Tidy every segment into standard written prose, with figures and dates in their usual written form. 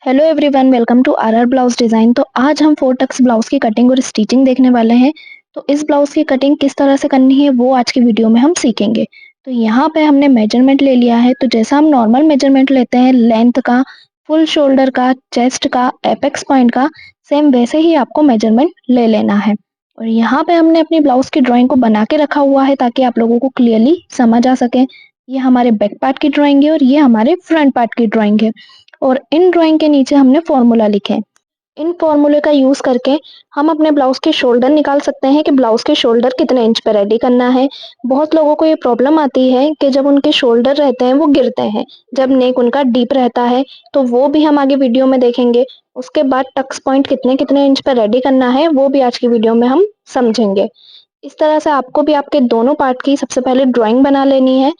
Hello everyone, welcome to RR blouse design. तो आज हम 4 टक्स ब्लाउज की कटिंग और स्टिचिंग देखने वाले हैं। तो इस ब्लाउज की कटिंग किस तरह से करनी है वो आज की वीडियो में हम सीखेंगे। तो यहाँ पे हमने मेजरमेंट ले लिया है। तो जैसा हम नॉर्मल मेजरमेंट लेते हैं लेंथ का, फुल शोल्डर का, चेस्ट का, एपेक्स पॉइंट का, सेम वैसे ही आपको मेजरमेंट ले लेना है। और यहाँ पे हमने अपनी ब्लाउज की ड्राइंग को बना के रखा हुआ है ताकि आप लोगों को क्लियरली समझ आ सके। ये हमारे बैक पार्ट की ड्राइंग है और ये हमारे फ्रंट पार्ट की ड्राइंग है। और इन ड्राइंग के नीचे हमने फॉर्मूला लिखे हैं। इन फॉर्मूले का यूज करके हम अपने ब्लाउज के शोल्डर निकाल सकते हैं कि ब्लाउज के शोल्डर कितने इंच पे रेडी करना है। बहुत लोगों को ये प्रॉब्लम आती है कि जब उनके शोल्डर रहते हैं वो गिरते हैं, जब नेक उनका डीप रहता है। तो वो भी हम आगे वीडियो में देखेंगे। उसके बाद टक्स पॉइंट कितने कितने इंच पे रेडी करना है वो भी आज की वीडियो में हम समझेंगे। इस तरह से आपको भी आपके दोनों पार्ट की सबसे पहले ड्राइंग बना लेनी है।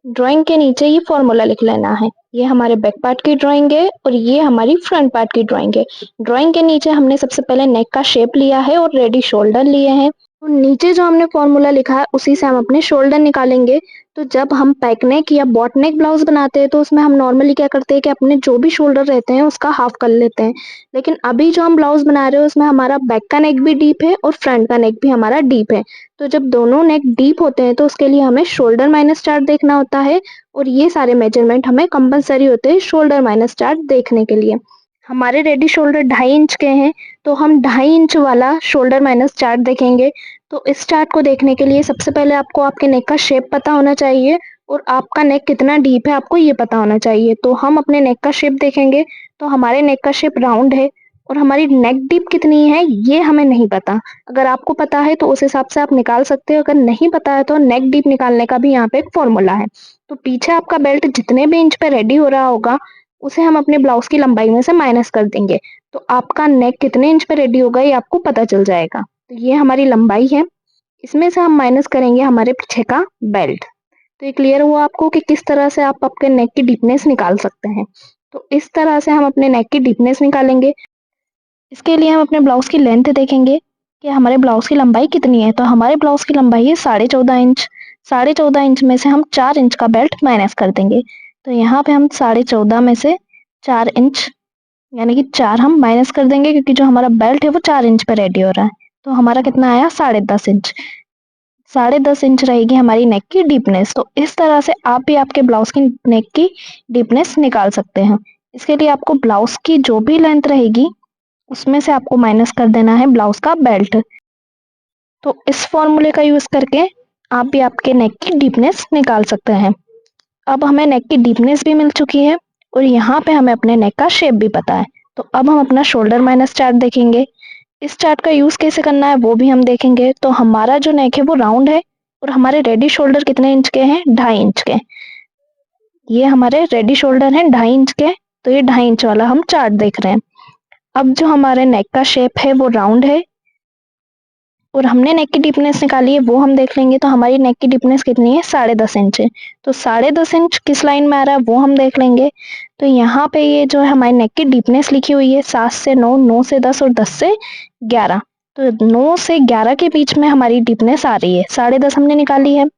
ड्राइंग के नीचे ये फॉर्मूला लिख लेना है। ये हमारे बैक पार्ट की ड्राइंग है और ये हमारी फ्रंट पार्ट की ड्राइंग है। ड्राइंग के नीचे हमने सबसे पहले नेक का शेप लिया है और रेडी शोल्डर लिए हैं। तो नीचे जो हमने फॉर्मूला लिखा है उसी से हम अपने शोल्डर निकालेंगे। तो जब हम पैक नेक या बॉट नेक ब्लाउज बनाते हैं तो उसमें हम नॉर्मली क्या करते हैं कि अपने जो भी शोल्डर रहते हैं उसका हाफ कर लेते हैं। लेकिन अभी जो हम ब्लाउज बना रहे हैं उसमें हमारा बैक का नेक भी डीप है और फ्रंट का नेक भी हमारा डीप है। तो जब दोनों नेक डीप होते हैं तो उसके लिए हमें शोल्डर माइनस चार्ट देखना होता है। और ये सारे मेजरमेंट हमें कंपलसरी होते हैं शोल्डर माइनस चार्ट देखने के लिए। हमारे रेडी शोल्डर 2.5 इंच के हैं तो हम 2.5 इंच वाला शोल्डर माइनस चार्ट देखेंगे। तो इस चार्ट को देखने के लिए सबसे पहले आपको आपके नेक का शेप पता होना चाहिए और आपका नेक कितना डीप है आपको ये पता होना चाहिए। तो हम अपने नेक का शेप देखेंगे। तो हमारे नेक का शेप राउंड है और हमारी नेक डीप कितनी है ये हमें नहीं पता। अगर आपको पता है तो उस हिसाब से आप निकाल सकते हो, अगर नहीं पता है तो नेक डीप निकालने का भी यहाँ पे एक फॉर्मूला है। तो पीछे आपका बेल्ट जितने भी इंच पे रेडी हो रहा होगा उसे हम अपने ब्लाउज की लंबाई में से माइनस कर देंगे। तो आपका नेक कितने इंच पे रेडी होगा ये आपको पता चल जाएगा। तो ये हमारी लंबाई है, इसमें से हम माइनस करेंगे हमारे पीछे का बेल्ट। तो ये क्लियर हुआ आपको कि किस तरह से आप आपके नेक की डीपनेस निकाल सकते हैं। तो इस तरह से हम अपने नेक की डीपनेस निकालेंगे। इसके लिए हम अपने ब्लाउज की लेंथ देखेंगे कि हमारे ब्लाउज की लंबाई कितनी है। तो हमारे ब्लाउज की लंबाई है 14.5 इंच। 14.5 इंच में से हम 4 इंच का बेल्ट माइनस कर देंगे। तो यहाँ पे हम 14.5 में से 4 इंच यानी कि 4 हम माइनस कर देंगे क्योंकि जो हमारा बेल्ट है वो 4 इंच पे रेडी हो रहा है। तो हमारा कितना आया 10.5 इंच। 10.5 इंच रहेगी हमारी नेक की डीपनेस। तो इस तरह से आप भी आपके ब्लाउज की नेक की डीपनेस निकाल सकते हैं। इसके लिए आपको ब्लाउज की जो भी लेंथ रहेगी उसमें से आपको माइनस कर देना है ब्लाउज का बेल्ट। तो इस फॉर्मूले का यूज करके आप भी आपके नेक की डीपनेस निकाल सकते हैं। अब हमें नेक की डीपनेस भी मिल चुकी है और यहाँ पे हमें अपने नेक का शेप भी पता है। तो अब हम अपना शोल्डर माइनस चार्ट देखेंगे। इस चार्ट का यूज कैसे करना है वो भी हम देखेंगे। तो हमारा जो नेक है वो राउंड है और हमारे रेडी शोल्डर कितने इंच के हैं 2.5 इंच के। ये हमारे रेडी शोल्डर हैं 2.5 इंच के। तो ये 2.5 इंच वाला हम चार्ट देख रहे हैं। अब जो हमारे नेक का शेप है वो राउंड है और हमने नेक की डीपनेस निकाली है वो हम देख लेंगे। तो हमारी नेक की डीपनेस कितनी है 10.5 इंच है। तो 10.5 इंच किस लाइन में आ रहा है वो हम देख लेंगे। तो यहाँ पे ये जो है हमारी नेक की डीपनेस लिखी हुई है 7 से 9, 9 से 10 और 10 से 11। तो 9 से 11 के बीच में हमारी डीपनेस आ रही है। 10.5 हमने निकाली है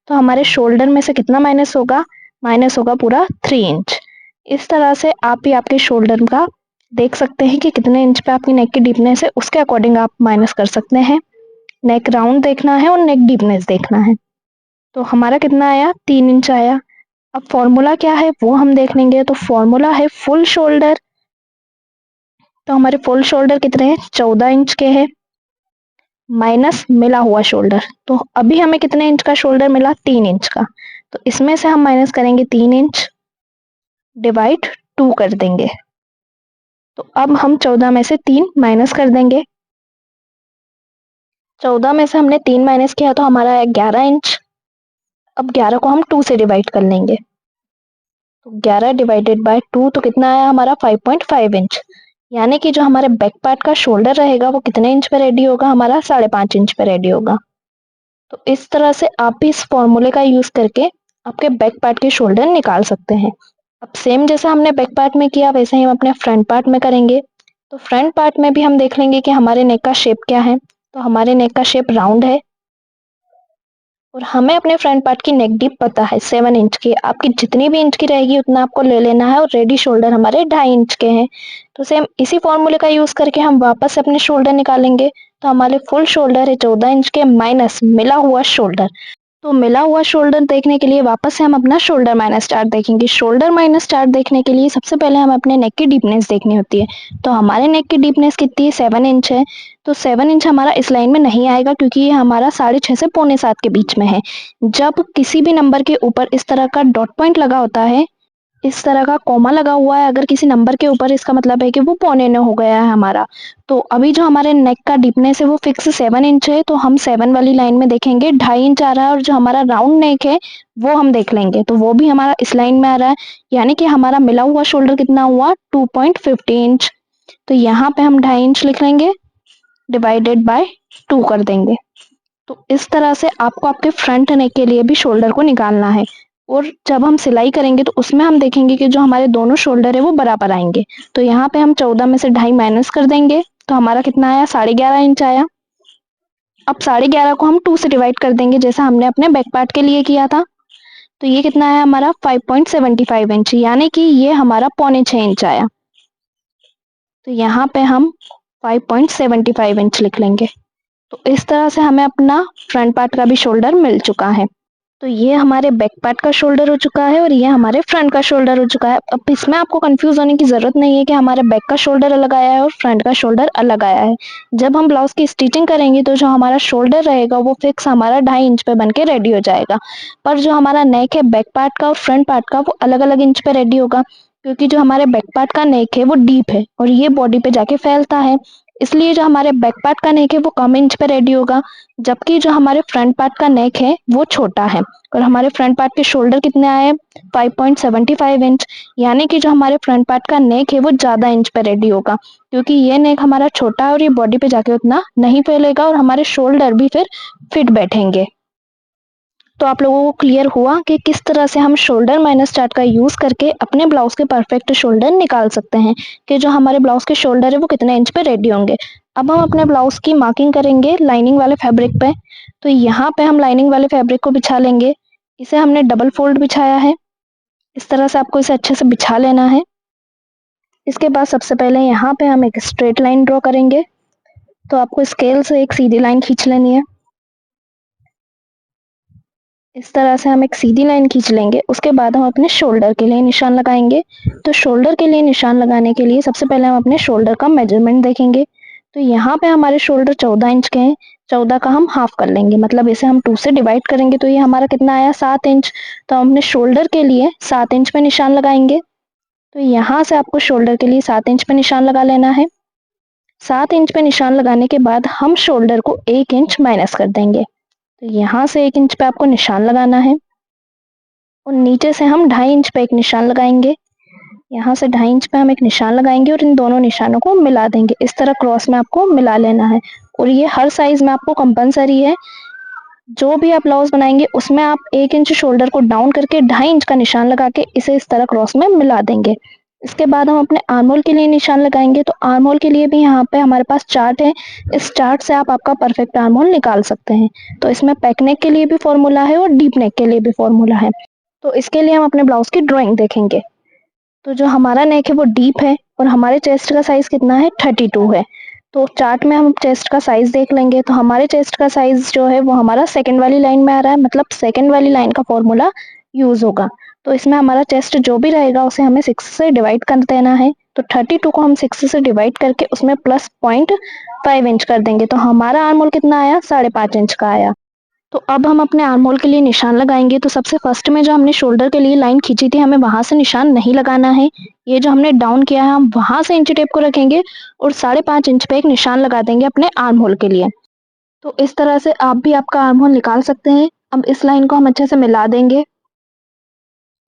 तो हमारे शोल्डर में से कितना माइनस होगा, माइनस होगा पूरा 3 इंच। इस तरह से आप भी आपके शोल्डर का देख सकते हैं कि कितने इंच पे आपकी नेक की डीपनेस है, उसके अकॉर्डिंग आप माइनस कर सकते हैं। नेक राउंड देखना है और नेक डीपनेस देखना है। तो हमारा कितना आया 3 इंच आया। अब फॉर्मूला क्या है वो हम देख लेंगे। तो फॉर्मूला है फुल शोल्डर। तो हमारे फुल शोल्डर कितने हैं 14 इंच के हैं माइनस मिला हुआ शोल्डर। तो अभी हमें कितने इंच का शोल्डर मिला 3 इंच का। तो इसमें से हम माइनस करेंगे 3 इंच डिवाइड 2 कर देंगे। तो अब हम 14 में से 3 माइनस कर देंगे। 14 में से हमने 3 माइनस किया तो हमारा है 11 इंच। अब 11 को हम 2 से डिवाइड कर लेंगे। तो 11 डिवाइडेड बाय 2 तो कितना आया हमारा 5.5 इंच। यानी कि जो हमारे बैक पार्ट का शोल्डर रहेगा वो कितने इंच पे रेडी होगा, हमारा 5.5 इंच पे रेडी होगा। तो इस तरह से आप भी इस फॉर्मूले का यूज करके आपके बैक पार्ट के शोल्डर निकाल सकते हैं। अब सेम जैसा हमने बैक पार्ट में किया वैसे ही हम अपने फ्रंट पार्ट में करेंगे। तो फ्रंट पार्ट में भी हम देख लेंगे कि हमारे नेक का शेप क्या है। तो हमारे नेक का शेप राउंड है और हमें अपने फ्रंट पार्ट की नेक डीप पता है 7 इंच की। आपकी जितनी भी इंच की रहेगी उतना आपको ले लेना है, और रेडी शोल्डर हमारे 2.5 इंच के हैं। तो सेम इसी फॉर्मूले का यूज करके हम वापस से अपने शोल्डर निकालेंगे। तो हमारे फुल शोल्डर है 14 इंच के माइनस मिला हुआ शोल्डर। तो मिला हुआ शोल्डर देखने के लिए वापस से हम अपना शोल्डर माइनस चार्ट देखेंगे। शोल्डर माइनस चार्ट देखने के लिए सबसे पहले हम अपने नेक की डीपनेस देखनी होती है। तो हमारे नेक की डीपनेस कितनी है, 7 इंच है। तो 7 इंच हमारा इस लाइन में नहीं आएगा क्योंकि ये हमारा 6.5 से 6.25 के बीच में है। जब किसी भी नंबर के ऊपर इस तरह का डॉट पॉइंट लगा होता है, इस तरह का कॉमा लगा हुआ है अगर किसी नंबर के ऊपर, इसका मतलब है कि वो 6.25 हो गया है हमारा। तो अभी जो हमारे नेक का डीपनेस है वो फिक्स 7 इंच है, तो हम 7 वाली लाइन में देखेंगे 2.5 इंच आ रहा है, और जो हमारा राउंड नेक है वो हम देख लेंगे तो वो भी हमारा इस लाइन में आ रहा है। यानी कि हमारा मिला हुआ शोल्डर कितना हुआ, 2.50 इंच। तो यहाँ पे हम 2.5 इंच लिख लेंगे, डिवाइडेड बाय 2 कर देंगे। तो इस तरह से आपको आपके फ्रंट नेक के लिए भी शोल्डर को निकालना है। और जब हम सिलाई करेंगे तो उसमें हम देखेंगे कि जो हमारे दोनों शोल्डर है वो बराबर आएंगे। तो यहाँ पे हम 14 में से 2.5 माइनस कर देंगे, तो हमारा कितना आया, 11.5 इंच आया। अब 11.5 को हम 2 से डिवाइड कर देंगे जैसा हमने अपने बैक पार्ट के लिए किया था। तो ये कितना आया हमारा, 5.75 इंच, यानी कि ये हमारा 6.25 इंच आया। तो यहाँ पे हम 5.75 इंच लिख लेंगे। तो इस तरह से हमें अपना फ्रंट पार्ट का भी शोल्डर मिल चुका है। तो ये हमारे बैक पार्ट का शोल्डर हो चुका है और ये हमारे फ्रंट का शोल्डर हो चुका है। अब इसमें आपको कंफ्यूज होने की जरूरत नहीं है कि हमारे बैक का शोल्डर अलग आया है और फ्रंट का शोल्डर अलग आया है। जब हम ब्लाउज की स्टिचिंग करेंगे तो जो हमारा शोल्डर रहेगा वो फिक्स हमारा 2.5 इंच पे बन के रेडी हो जाएगा। पर जो हमारा नेक है बैक पार्ट का और फ्रंट पार्ट का वो अलग अलग इंच पे रेडी होगा, क्योंकि जो हमारे बैक पार्ट का नेक है वो डीप है और ये बॉडी पे जाके फैलता है। इसलिए जो हमारे बैक पार्ट का नेक है वो कम इंच पे रेडी होगा, जबकि जो हमारे फ्रंट पार्ट का नेक है वो छोटा है। और हमारे फ्रंट पार्ट के शोल्डर कितने आए, 5.75 इंच। यानी कि जो हमारे फ्रंट पार्ट का नेक है वो ज्यादा इंच पे रेडी होगा, क्योंकि ये नेक हमारा छोटा है और ये बॉडी पे जाके उतना नहीं फैलेगा और हमारे शोल्डर भी फिर फिट बैठेंगे। तो आप लोगों को क्लियर हुआ कि किस तरह से हम शोल्डर माइनस चार्ट का यूज करके अपने ब्लाउज के परफेक्ट शोल्डर निकाल सकते हैं, कि जो हमारे ब्लाउज के शोल्डर है वो कितने इंच पे रेडी होंगे। अब हम अपने ब्लाउज की मार्किंग करेंगे लाइनिंग वाले फैब्रिक पे। तो यहाँ पे हम लाइनिंग वाले फैब्रिक को बिछा लेंगे। इसे हमने डबल फोल्ड बिछाया है, इस तरह से आपको इसे अच्छे से बिछा लेना है। इसके बाद सबसे पहले यहाँ पे हम एक स्ट्रेट लाइन ड्रॉ करेंगे। तो आपको स्केल से एक सीधी लाइन खींच लेनी है। इस तरह से हम एक सीधी लाइन खींच लेंगे। उसके बाद हम अपने शोल्डर के लिए निशान लगाएंगे। तो शोल्डर के लिए निशान लगाने के लिए सबसे पहले हम अपने शोल्डर का मेजरमेंट देखेंगे। तो यहाँ पे हमारे शोल्डर 14 इंच के हैं, 14 का हम हाफ कर लेंगे, मतलब इसे हम 2 से डिवाइड करेंगे तो ये हमारा कितना आया, 7 इंच। तो हम अपने शोल्डर के लिए 7 इंच पे निशान लगाएंगे। तो यहाँ से आपको शोल्डर के लिए 7 इंच पे निशान लगा लेना है। 7 इंच पे निशान लगाने के बाद हम शोल्डर को 1 इंच माइनस कर देंगे। तो यहाँ से 1 इंच पे आपको निशान लगाना है और नीचे से हम 2.5 इंच पे एक निशान लगाएंगे। यहाँ से 2.5 इंच पे हम एक निशान लगाएंगे और इन दोनों निशानों को मिला देंगे। इस तरह क्रॉस में आपको मिला लेना है और ये हर साइज में आपको कंपलसरी है। जो भी आप ब्लाउज बनाएंगे उसमें आप 1 इंच शोल्डर को डाउन करके 2.5 इंच का निशान लगा के इसे इस तरह क्रॉस में मिला देंगे। इसके बाद हम अपने आर्म होल के लिए निशान लगाएंगे। तो आर्म होल के लिए भी यहाँ पे हमारे पास चार्ट है, इस चार्ट से आप आपका परफेक्ट आर्म होल निकाल सकते हैं। तो इसमें पैक नेक के लिए भी फॉर्मूला है और डीप नेक के लिए भी फॉर्मूला है। तो इसके लिए हम अपने ब्लाउज की ड्राइंग देखेंगे। तो जो हमारा नेक है वो डीप है और हमारे चेस्ट का साइज कितना है, 32 है। तो चार्ट में हम चेस्ट का साइज देख लेंगे। तो हमारे चेस्ट का साइज जो है वो हमारा सेकंड वाली लाइन में आ रहा है, मतलब सेकंड वाली लाइन का फॉर्मूला यूज होगा। तो इसमें हमारा चेस्ट जो भी रहेगा उसे हमें 6 से डिवाइड कर देना है। तो 32 को हम 6 से डिवाइड करके उसमें प्लस 0.5 इंच कर देंगे। तो हमारा आर्म होल कितना आया, 5.5 इंच का आया। तो अब हम अपने आर्म होल के लिए निशान लगाएंगे। तो सबसे फर्स्ट में जो हमने शोल्डर के लिए लाइन खींची थी हमें वहां से निशान नहीं लगाना है। ये जो हमने डाउन किया है हम वहां से इंची टेप को रखेंगे और 5.5 इंच पे एक निशान लगा देंगे अपने आर्म होल के लिए। तो इस तरह से आप भी आपका आर्म होल निकाल सकते हैं। अब इस लाइन को हम अच्छे से मिला देंगे।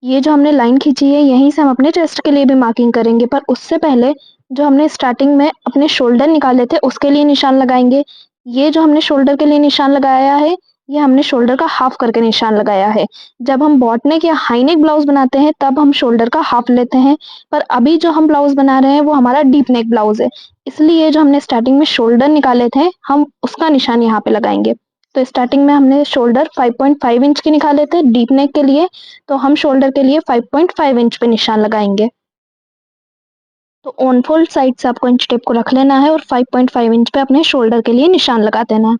ये जो हमने लाइन खींची है यहीं से हम अपने चेस्ट के लिए भी मार्किंग करेंगे, पर उससे पहले जो हमने स्टार्टिंग में अपने शोल्डर निकाले थे उसके लिए निशान लगाएंगे। ये जो हमने शोल्डर के लिए निशान लगाया है ये हमने शोल्डर का हाफ करके निशान लगाया है। जब हम बॉट नेक या हाई नेक ब्लाउज बनाते हैं तब हम शोल्डर का हाफ लेते हैं, पर अभी जो हम ब्लाउज बना रहे हैं वो हमारा डीप नेक ब्लाउज है, इसलिए जो हमने स्टार्टिंग में शोल्डर निकाले थे हम उसका निशान यहाँ पे लगाएंगे। तो स्टार्टिंग में हमने शोल्डर 5.5 इंच के निकाले थे डीप नेक के लिए, तो हम शोल्डर के लिए 5.5 इंच पे निशान लगाएंगे। तो ऑन फोल्ड साइड से आपको इंच टेप को रख लेना है और 5.5 इंच पे अपने शोल्डर के लिए निशान लगा देना है।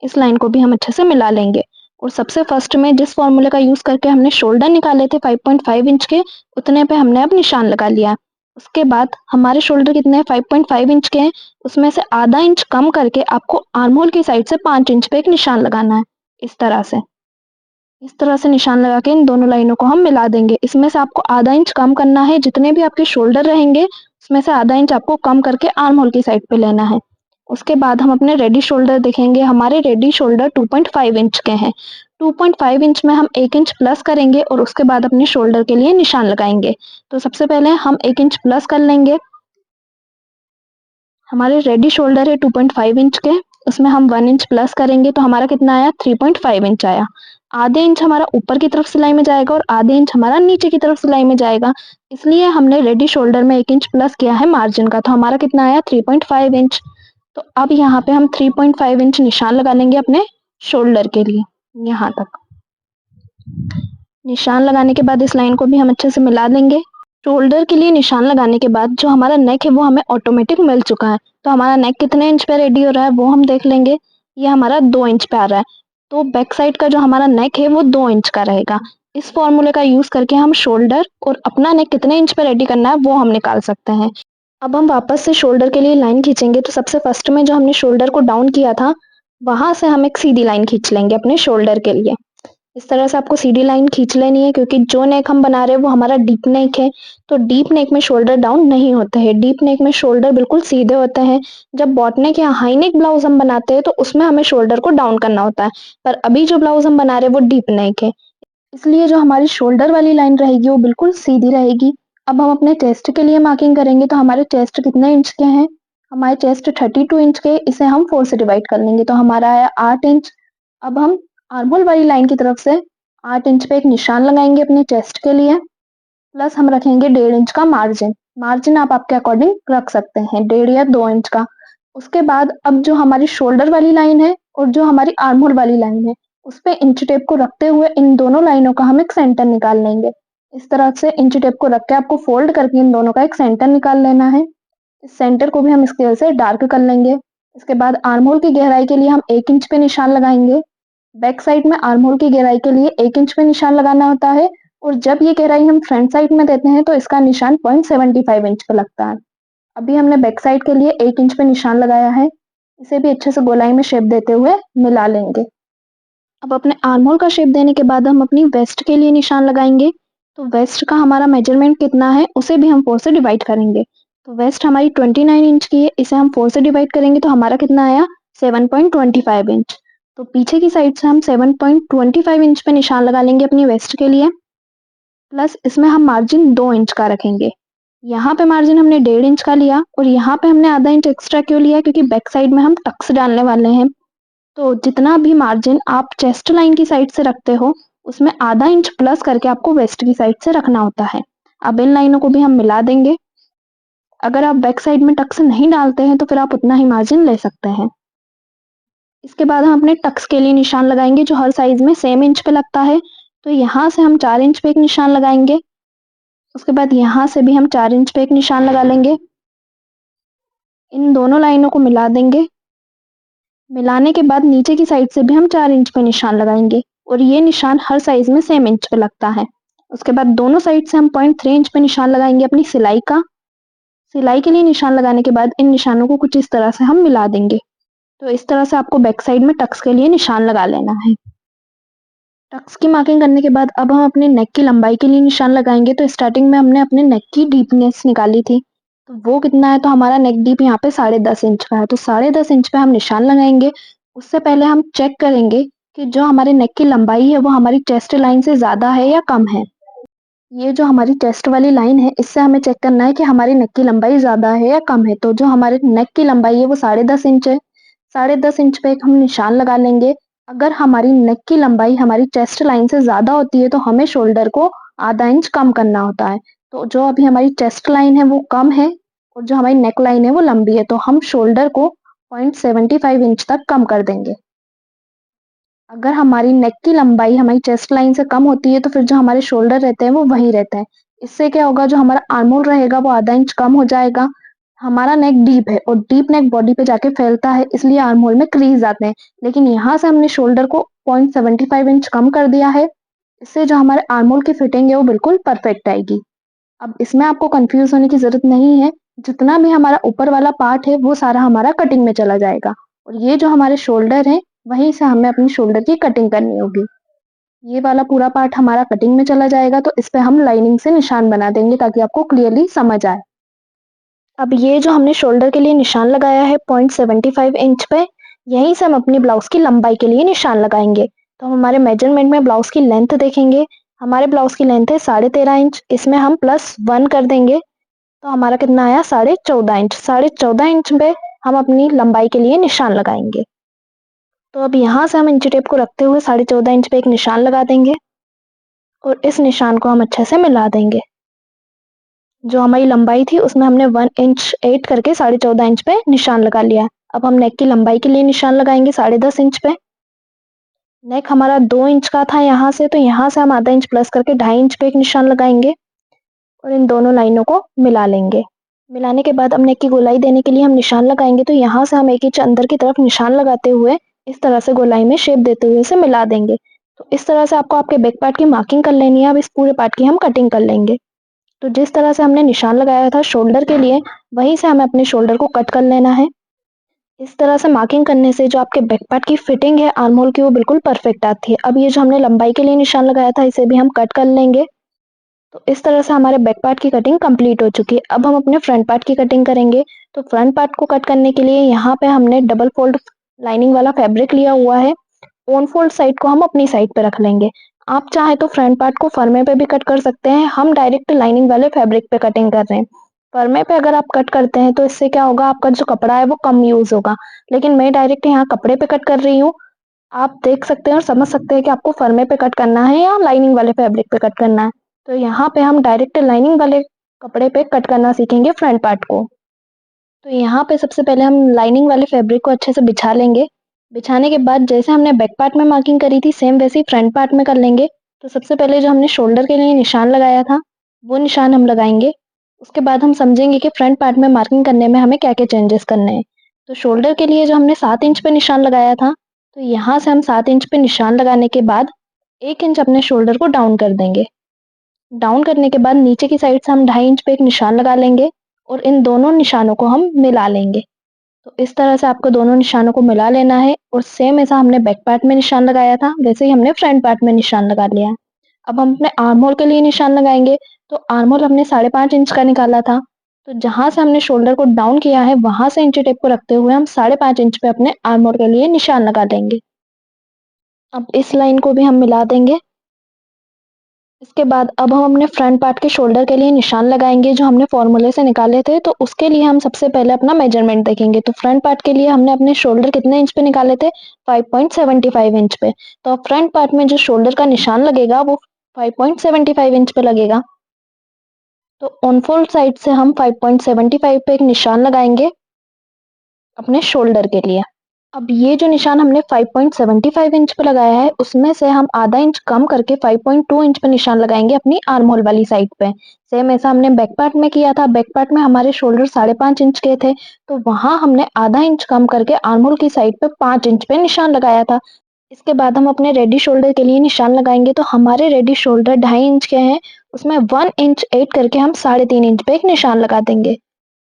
इस लाइन को भी हम अच्छे से मिला लेंगे। और सबसे फर्स्ट में जिस फॉर्मूले का यूज करके हमने शोल्डर निकाले थे 5.5 इंच के, उतने पे हमने अब निशान लगा लिया। उसके बाद हमारे शोल्डर कितने 5.5 इंच के हैं, उसमें से आधा इंच कम करके आपको आर्म होल की साइड से 5 इंच पे एक निशान लगाना है। इस तरह से निशान लगा के इन दोनों लाइनों को हम मिला देंगे। इसमें से आपको आधा इंच कम करना है, जितने भी आपके शोल्डर रहेंगे उसमें से आधा इंच आपको कम करके आर्म होल की साइड पे लेना है। उसके बाद हम अपने रेडी शोल्डर देखेंगे। हमारे रेडी शोल्डर 2.5 इंच के हैं। 2.5 इंच में हम 1 इंच प्लस करेंगे और उसके बाद अपने शोल्डर के लिए निशान लगाएंगे। तो सबसे पहले हम 1 इंच प्लस कर लेंगे। हमारे रेडी शोल्डर है 2.5 इंच के, उसमें हम 1 इंच प्लस करेंगे तो हमारा कितना आया 3.5 इंच आया। आधे इंच हमारा ऊपर की तरफ सिलाई में जाएगा और आधे इंच हमारा नीचे की तरफ सिलाई में जाएगा, इसलिए हमने रेडी शोल्डर में 1 इंच प्लस किया है मार्जिन का। तो हमारा कितना आया 3.5 इंच। तो अब यहाँ पे हम 3.5 इंच निशान लगा लेंगे अपने शोल्डर के लिए। यहाँ तक निशान लगाने के बाद इस लाइन को भी हम अच्छे से मिला देंगे। शोल्डर के लिए निशान लगाने के बाद जो हमारा नेक है वो हमें ऑटोमेटिक मिल चुका है। तो हमारा नेक कितने इंच पे रेडी हो रहा है वो हम देख लेंगे। ये हमारा 2 इंच पे आ रहा है, तो बैक साइड का जो हमारा नेक है वो 2 इंच का रहेगा। इस फॉर्मूले का यूज करके हम शोल्डर और अपना नेक कितने इंच पे रेडी करना है वो हम निकाल सकते हैं। अब हम वापस से शोल्डर के लिए लाइन खींचेंगे। तो सबसे फर्स्ट में जो हमने शोल्डर को डाउन किया था, वहां से हम एक सीधी लाइन खींच लेंगे अपने शोल्डर के लिए। इस तरह से आपको सीधी लाइन खींच लेनी है, क्योंकि जो नेक हम बना रहे हैं वो हमारा डीप नेक है। तो डीप नेक में शोल्डर डाउन नहीं होते हैं, डीप नेक में शोल्डर बिल्कुल सीधे होते हैं। जब बॉट नेक या हाई नेक ब्लाउज हम बनाते हैं तो उसमें हमें शोल्डर को डाउन करना होता है, पर अभी जो ब्लाउज हम बना रहे हैं वो डीप नेक है, इसलिए जो हमारी शोल्डर वाली लाइन रहेगी वो बिल्कुल सीधी रहेगी। अब हम अपने चेस्ट के लिए मार्किंग करेंगे। तो हमारे चेस्ट कितने इंच के हैं, हमारे चेस्ट 32 इंच के, इसे हम 4 से डिवाइड कर लेंगे तो हमारा आया 8 इंच। अब हम आर्म होल वाली लाइन की तरफ से 8 इंच पे एक निशान लगाएंगे अपने चेस्ट के लिए, प्लस हम रखेंगे 1.5 इंच का मार्जिन। मार्जिन आप आपके अकॉर्डिंग रख सकते हैं, 1.5 या 2 इंच का। उसके बाद अब जो हमारी शोल्डर वाली लाइन है और जो हमारी आर्म होल वाली लाइन है, उस पे इंच टेप को रखते हुए इन दोनों लाइनों का हम एक सेंटर निकाल लेंगे। इस तरह से इंच टेप को रख के आपको फोल्ड करके इन दोनों का एक सेंटर निकाल लेना है। इस सेंटर को भी हम स्केल से डार्क कर लेंगे। इसके बाद आर्म होल की गहराई के लिए हम 1 इंच पे निशान लगाएंगे। बैक साइड में आर्म होल की गहराई के लिए 1 इंच पे निशान लगाना होता है, और जब ये गहराई हम फ्रंट साइड में देते हैं तो इसका निशान 0.75 इंच पे लगता है। अभी हमने बैक साइड के लिए 1 इंच पे निशान लगाया है, इसे भी अच्छे से गोलाई में शेप देते हुए मिला लेंगे। अब अपने आर्म होल का शेप देने के बाद हम अपनी वेस्ट के लिए निशान लगाएंगे। तो वेस्ट का हमारा मेजरमेंट कितना है उसे भी हम 4 से डिवाइड करेंगे। तो वेस्ट हमारी 29 इंच की है, इसे हम 4 से डिवाइड करेंगे तो हमारा कितना आया 7.25 इंच। तो पीछे की साइड से हम 7.25 इंच पे निशान लगा लेंगे अपनी वेस्ट के लिए, प्लस इसमें हम मार्जिन 2 इंच का रखेंगे। यहाँ पे मार्जिन हमने 1.5 इंच का लिया और यहाँ पे हमने आधा इंच एक्स्ट्रा क्यों लिया, क्योंकि बैक साइड में हम टक्स डालने वाले हैं। तो जितना भी मार्जिन आप चेस्ट लाइन की साइड से रखते हो, उसमें आधा इंच प्लस करके आपको वेस्ट की साइड से रखना होता है। अब इन लाइनों को भी हम मिला देंगे। अगर आप बैक साइड में टक्स नहीं डालते हैं तो फिर आप उतना ही मार्जिन ले सकते हैं। इसके बाद हम अपने टक्स के लिए निशान लगाएंगे, जो हर साइज में सेम इंच पे लगता है। तो यहाँ से हम 4 इंच पे एक निशान लगाएंगे। उसके बाद यहाँ से भी हम 4 इंच पे एक निशान लगा लेंगे। इन दोनों लाइनों को मिला देंगे। मिलाने के बाद नीचे की साइड से भी हम 4 इंच पे निशान लगाएंगे, और ये निशान हर साइज में सेम इंच पे लगता है। उसके बाद दोनों साइड से हम 0.3 इंच पे निशान लगाएंगे अपनी सिलाई का। सिलाई के लिए निशान लगाने के बाद इन निशानों को कुछ इस तरह से हम मिला देंगे। तो इस तरह से आपको बैक साइड में टक्स के लिए निशान लगा लेना है। टक्स की मार्किंग करने के बाद अब हम अपने नेक की लंबाई के लिए निशान लगाएंगे। तो स्टार्टिंग में हमने अपने नेक की डीपनेस निकाली थी, तो वो कितना है, तो हमारा नेक डीप यहाँ पे 10.5 इंच का है। तो 10.5 इंच पे हम निशान लगाएंगे। उससे पहले हम चेक करेंगे कि जो हमारे नेक की लंबाई है वो हमारी चेस्ट लाइन से ज़्यादा है या कम है। ये जो हमारी चेस्ट वाली लाइन है, इससे हमें चेक करना है कि हमारी नेक की लंबाई ज़्यादा है या कम है। तो जो हमारे नेक की लंबाई है वो 10.5 इंच है। 10.5 इंच पे एक हम निशान लगा लेंगे। अगर हमारी नेक की लंबाई हमारी चेस्ट लाइन से ज़्यादा होती है तो हमें शोल्डर को आधा इंच कम करना होता है। तो जो अभी हमारी चेस्ट लाइन है वो कम है और जो हमारी नेक लाइन है वो लंबी है, तो हम शोल्डर को 0.75 इंच तक कम कर देंगे। अगर हमारी नेक की लंबाई हमारी चेस्ट लाइन से कम होती है तो फिर जो हमारे शोल्डर रहते हैं वो वहीं रहते हैं। इससे क्या होगा, जो हमारा आर्म होल रहेगा वो आधा इंच कम हो जाएगा। हमारा नेक डीप है और डीप नेक बॉडी पे जाके फैलता है, इसलिए आर्म होल में क्रीज आते हैं। लेकिन यहाँ से हमने शोल्डर को 0.75 इंच कम कर दिया है। इससे जो हमारे आर्म होल की फिटिंग है वो बिल्कुल परफेक्ट आएगी। अब इसमें आपको कंफ्यूज होने की जरूरत नहीं है। जितना भी हमारा ऊपर वाला पार्ट है वो सारा हमारा कटिंग में चला जाएगा, और ये जो हमारे शोल्डर है वहीं से हमें अपनी शोल्डर की कटिंग करनी होगी। ये वाला पूरा पार्ट हमारा कटिंग में चला जाएगा, तो इस पे हम लाइनिंग से निशान बना देंगे ताकि आपको क्लियरली समझ आए। अब ये जो हमने शोल्डर के लिए निशान लगाया है 0.75 इंच पे, यहीं से हम अपनी ब्लाउज की लंबाई के लिए निशान लगाएंगे। तो हम हमारे मेजरमेंट में ब्लाउज की लेंथ देखेंगे। हमारे ब्लाउज की लेंथ है 13.5 इंच, इसमें हम +1 कर देंगे तो हमारा कितना आया 14.5 इंच। 14.5 इंच पे हम अपनी लंबाई के लिए निशान लगाएंगे। तो अब यहाँ से हम इंची टेप को रखते हुए 14.5 इंच पे एक निशान लगा देंगे और इस निशान को हम अच्छे से मिला देंगे। जो हमारी लंबाई थी उसमें हमने 1 इंच 8 करके 14.5 इंच पे निशान लगा लिया। अब हम नेक की लंबाई के लिए निशान लगाएंगे 10.5 इंच पे। नेक हमारा 2 इंच का था यहाँ से, तो यहाँ से हम आधा इंच प्लस करके 2.5 इंच पे एक निशान लगाएंगे और इन दोनों लाइनों को मिला लेंगे। मिलाने के बाद अब नेक की गोलाई देने के लिए हम निशान लगाएंगे, तो यहाँ से हम 1 इंच अंदर की तरफ निशान लगाते हुए इस तरह से गोलाई में शेप देते हुए इसे मिला देंगे। तो इस तरह से आपको आपके बैक पार्ट की मार्किंग कर लेनी है। अब इस पूरे पार्ट की हम कटिंग कर लेंगे। तो जिस तरह से हमने निशान लगाया था शोल्डर के लिए, वहीं से हमें अपने शोल्डर को कट कर लेना है। इस तरह से मार्किंग करने से जो आपके बैक पार्ट की फिटिंग है आर्म होल की वो बिल्कुल परफेक्ट आती है। अब ये जो हमने लंबाई के लिए निशान लगाया था इसे भी हम कट कर लेंगे। तो इस तरह से हमारे बैक पार्ट की कटिंग कंप्लीट हो चुकी है। अब हम अपने फ्रंट पार्ट की कटिंग करेंगे। तो फ्रंट पार्ट को कट करने के लिए यहाँ पे हमने डबल फोल्ड लाइनिंग वाला फैब्रिक लिया हुआ है। ओन फोल्ड साइड को हम अपनी साइड पे रख लेंगे। आप चाहे तो फ्रंट पार्ट को फरमे पे भी कट कर सकते हैं। हम डायरेक्ट लाइनिंग वाले फैब्रिक पे कटिंग कर रहे हैं। फरमे पे अगर आप कट करते हैं तो इससे क्या होगा, आपका जो कपड़ा है वो कम यूज होगा। लेकिन मैं डायरेक्ट यहाँ कपड़े पे कट कर रही हूँ। आप देख सकते हैं और समझ सकते हैं कि आपको फरमे पे कट करना है या लाइनिंग वाले फैब्रिक पे कट करना है। तो यहाँ पे हम डायरेक्ट लाइनिंग वाले कपड़े पे कट करना सीखेंगे फ्रंट पार्ट को। तो यहाँ पे सबसे पहले हम लाइनिंग वाले फैब्रिक को अच्छे से बिछा लेंगे। बिछाने के बाद जैसे हमने बैक पार्ट में मार्किंग करी थी सेम वैसे ही फ्रंट पार्ट में कर लेंगे। तो सबसे पहले जो हमने शोल्डर के लिए निशान लगाया था वो निशान हम लगाएंगे। उसके बाद हम समझेंगे कि फ्रंट पार्ट में मार्किंग करने में हमें क्या क्या चेंजेस करने हैं। तो शोल्डर के लिए जो हमने 7 इंच पे निशान लगाया था, तो यहाँ से हम 7 इंच पे निशान लगाने के बाद 1 इंच अपने शोल्डर को डाउन कर देंगे। डाउन करने के बाद नीचे की साइड से हम 2.5 इंच पे एक निशान लगा लेंगे और इन दोनों निशानों को हम मिला लेंगे। तो इस तरह से आपको दोनों निशानों को मिला लेना है और सेम ऐसा हमने बैक पार्ट में निशान लगाया था वैसे ही हमने फ्रंट पार्ट में निशान लगा लिया है। अब हम अपने आर्म होल के लिए निशान लगाएंगे। तो आर्म होल हमने 5.5 इंच का निकाला था। तो जहां से हमने शोल्डर को डाउन किया है वहां से इंची टेप को रखते हुए हम 5.5 इंच पे अपने आर्म होल के लिए निशान लगा देंगे। अब इस लाइन को भी हम मिला देंगे। इसके बाद अब हम अपने फ्रंट पार्ट के शोल्डर के लिए निशान लगाएंगे जो हमने फॉर्मूले से निकाले थे। तो उसके लिए हम सबसे पहले अपना मेजरमेंट देखेंगे। तो फ्रंट पार्ट के लिए हमने अपने शोल्डर कितने इंच पे निकाले थे, 5.75 इंच पे। तो फ्रंट पार्ट में जो शोल्डर का निशान लगेगा वो 5.75 इंच पे लगेगा। तो ऑन फोल्ड साइड से हम 5.75 पे एक निशान लगाएंगे अपने शोल्डर के लिए। अब ये जो निशान हमने 5.75 इंच पे लगाया है उसमें से हम आधा इंच कम करके 5.2 इंच पे निशान लगाएंगे अपनी आर्म होल वाली साइड पे। सेम ऐसा हमने बैक पार्ट में किया था। बैक पार्ट में हमारे शोल्डर 5.5 इंच के थे, तो वहां हमने आधा इंच कम करके आर्म होल की साइड पे 5 इंच पे निशान लगाया था। इसके बाद हम अपने रेडी शोल्डर के लिए निशान लगाएंगे। तो हमारे रेडी शोल्डर 2.5 इंच के हैं, उसमें 1 इंच 8 करके हम 3.5 इंच पे एक निशान लगा देंगे।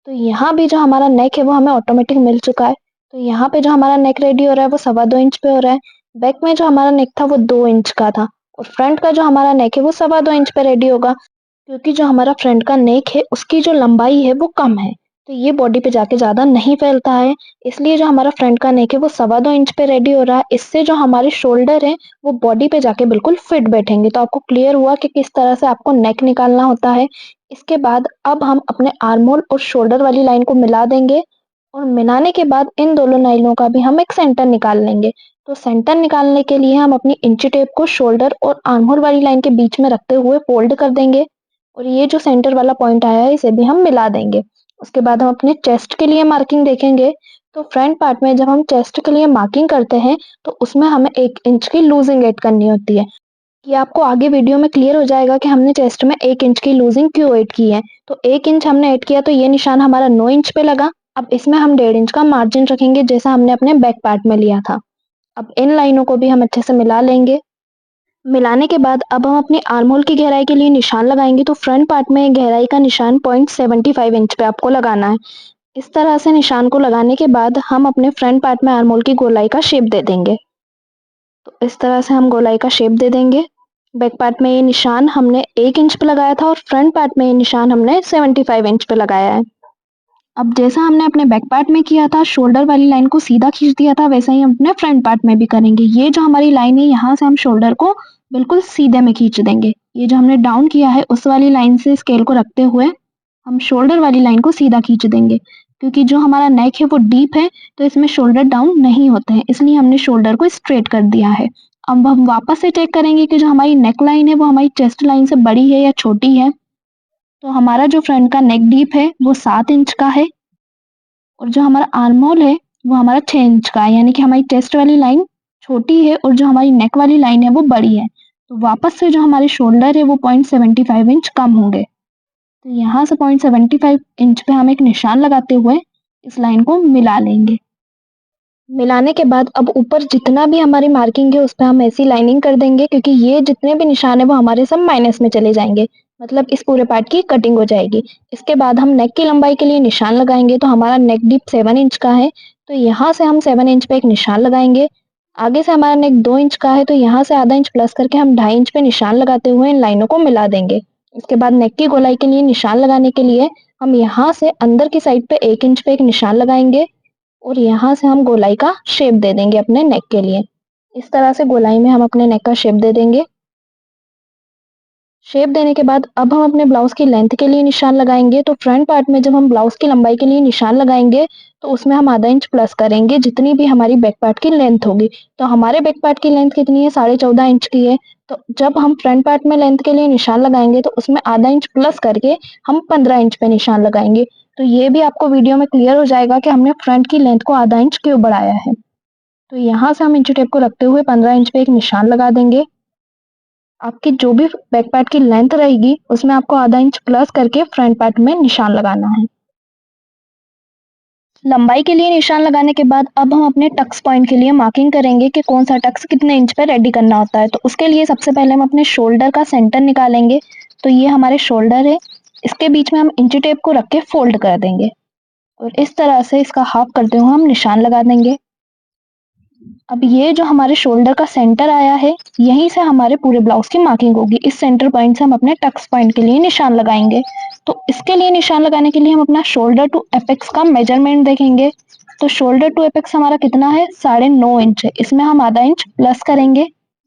तो यहाँ भी जो हमारा नेक है वो हमें ऑटोमेटिक मिल चुका है। तो यहाँ पे जो हमारा नेक रेडी हो रहा है वो 2.25 इंच पे हो रहा है। बैक में जो हमारा नेक था वो 2 इंच का था और फ्रंट का जो हमारा नेक है वो 2.25 इंच पे रेडी होगा। क्योंकि जो हमारा फ्रंट का नेक है उसकी जो लंबाई है वो कम है, तो ये बॉडी पे जाके ज़्यादा नहीं फैलता है। इसलिए जो हमारा फ्रंट का नेक है वो 2.25 इंच पे रेडी हो रहा है। इससे जो हमारे शोल्डर है वो बॉडी पे जाके बिल्कुल फिट बैठेंगे। तो आपको क्लियर हुआ कि किस तरह से आपको नेक निकालना होता है। इसके बाद अब हम अपने आर्म होल और शोल्डर वाली लाइन को मिला देंगे और मिलाने के बाद इन दोनों लाइनों का भी हम एक सेंटर निकाल लेंगे। तो सेंटर निकालने के लिए हम अपनी इंची टेप को शोल्डर और आर्म होल वाली लाइन के बीच में रखते हुए फोल्ड कर देंगे और ये जो सेंटर वाला पॉइंट आया है इसे भी हम मिला देंगे। उसके बाद हम अपने चेस्ट के लिए मार्किंग देखेंगे। तो फ्रंट पार्ट में जब हम चेस्ट के लिए मार्किंग करते हैं तो उसमें हमें 1 इंच की लूजिंग ऐड करनी होती है। ये आपको आगे वीडियो में क्लियर हो जाएगा कि हमने चेस्ट में 1 इंच की लूजिंग क्यों ऐड की है। तो 1 इंच हमने ऐड किया तो ये निशान हमारा 9 इंच पे लगा। अब इसमें हम 1.5 इंच का मार्जिन रखेंगे जैसा हमने अपने बैक पार्ट में लिया था। अब इन लाइनों को भी हम अच्छे से मिला लेंगे। मिलाने के बाद अब हम अपनी आर्म होल की गहराई के लिए निशान लगाएंगे। तो फ्रंट पार्ट में गहराई का निशान 0.75 इंच पे आपको लगाना है। इस तरह से निशान को लगाने के बाद हम अपने फ्रंट पार्ट में आर्म होल की गोलाई का शेप दे देंगे। तो इस तरह से हम गोलाई का शेप दे देंगे। बैक पार्ट में ये निशान हमने 1 इंच पे लगाया था और फ्रंट पार्ट में ये निशान हमने 75 इंच पे लगाया है। अब जैसा हमने अपने बैक पार्ट में किया था, शोल्डर वाली लाइन को सीधा खींच दिया था, वैसा ही हम अपने फ्रंट पार्ट में भी करेंगे। ये जो हमारी लाइन है, यहाँ से हम शोल्डर को बिल्कुल सीधे में खींच देंगे। ये जो हमने डाउन किया है उस वाली लाइन से स्केल को रखते हुए हम शोल्डर वाली लाइन को सीधा खींच देंगे। क्योंकि जो हमारा नेक है वो डीप है तो इसमें शोल्डर डाउन नहीं होते हैं, इसलिए हमने शोल्डर को स्ट्रेट कर दिया है। अब हम वापस से चेक करेंगे कि जो हमारी नेक लाइन है वो हमारी चेस्ट लाइन से बड़ी है या छोटी है। तो हमारा जो फ्रंट का नेक डीप है वो 7 इंच का है और जो हमारा आर्म होल है वो हमारा 6 इंच का है, यानी कि हमारी चेस्ट वाली लाइन छोटी है और जो हमारी नेक वाली लाइन है वो बड़ी है। तो वापस से जो हमारे शोल्डर है वो 0.75 इंच कम होंगे। तो यहाँ से 0.75 इंच पे हम एक निशान लगाते हुए इस लाइन को मिला लेंगे। मिलाने के बाद अब ऊपर जितना भी हमारी मार्किंग है उस पे हम ऐसी लाइनिंग कर देंगे, क्योंकि ये जितने भी निशान है वो हमारे सब माइनस में चले जाएंगे। मतलब इस पूरे पार्ट की कटिंग हो जाएगी। इसके बाद हम नेक की लंबाई के लिए निशान लगाएंगे। तो हमारा नेक डीप 7 इंच का है तो यहाँ से हम 7 इंच पे एक निशान लगाएंगे। आगे से हमारा नेक 2 इंच का है तो यहाँ से आधा इंच प्लस करके हम 2.5 इंच पे निशान लगाते हुए इन लाइनों को मिला देंगे। इसके बाद नेक की गोलाई के लिए निशान लगाने के लिए हम यहाँ से अंदर की साइड पे 1 इंच पे एक निशान लगाएंगे और यहाँ से हम गोलाई का शेप दे देंगे अपने नेक के लिए। इस तरह से गोलाई में हम अपने नेक का शेप दे देंगे। शेप देने के बाद अब हम अपने ब्लाउज की लेंथ के लिए निशान लगाएंगे। तो फ्रंट पार्ट में जब हम ब्लाउज की लंबाई के लिए निशान लगाएंगे तो उसमें हम आधा इंच प्लस करेंगे जितनी भी हमारी बैक पार्ट की लेंथ होगी। तो हमारे बैक पार्ट की लेंथ कितनी है, 14.5 इंच की है। तो जब हम फ्रंट पार्ट में लेंथ के लिए निशान लगाएंगे तो उसमें आधा इंच प्लस करके हम 15 इंच पे निशान लगाएंगे। तो ये भी आपको वीडियो में क्लियर हो जाएगा कि हमने फ्रंट की लेंथ को आधा इंच क्यों बढ़ाया है। तो यहाँ से हम इंची टेप को रखते हुए 15 इंच पे एक निशान लगा देंगे। आपकी जो भी बैक पार्ट की लेंथ रहेगी उसमें आपको आधा इंच प्लस करके फ्रंट पार्ट में निशान लगाना है। लंबाई के लिए निशान लगाने के बाद अब हम अपने टक्स पॉइंट के लिए मार्किंग करेंगे कि कौन सा टक्स कितने इंच पे रेडी करना होता है। तो उसके लिए सबसे पहले हम अपने शोल्डर का सेंटर निकालेंगे। तो ये हमारे शोल्डर है, इसके बीच में हम इंची टेप को रख के फोल्ड कर देंगे और इस तरह से इसका हाफ करते हुए हम निशान लगा देंगे। अब ये जो हमारे शोल्डर का सेंटर आया है यहीं से हमारे पूरे ब्लाउज की मार्किंग होगी। इस सेंटर पॉइंट से हम अपने टक्स पॉइंट के लिए निशान लगाएंगे। तो इसके लिए निशान लगाने के लिए हम अपना शोल्डर टू एपेक्स का मेजरमेंट देखेंगे। तो शोल्डर टू एपेक्स हमारा कितना है, 9.5 इंच है। इसमें हम आधा इंच प्लस करेंगे